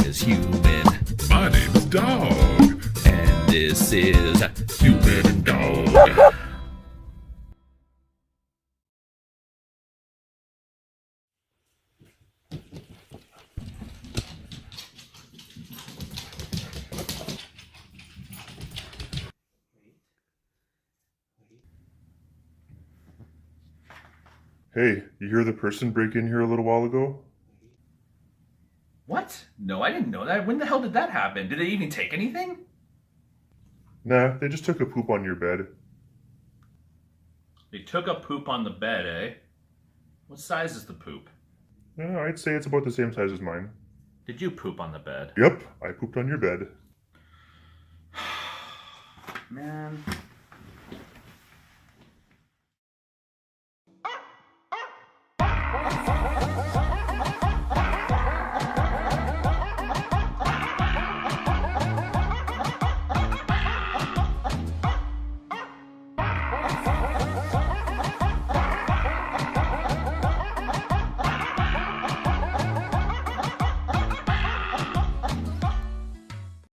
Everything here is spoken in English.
is Human. My name is Dog. And this is Human and Dog. Hey, you hear the person break in here a little while ago? What? No, I didn't know that. When the hell did that happen? Did they even take anything? Nah, they just took a poop on your bed. They took a poop on the bed, eh? What size is the poop? I'd say it's about the same size as mine. Did you poop on the bed? Yep, I pooped on your bed. Man.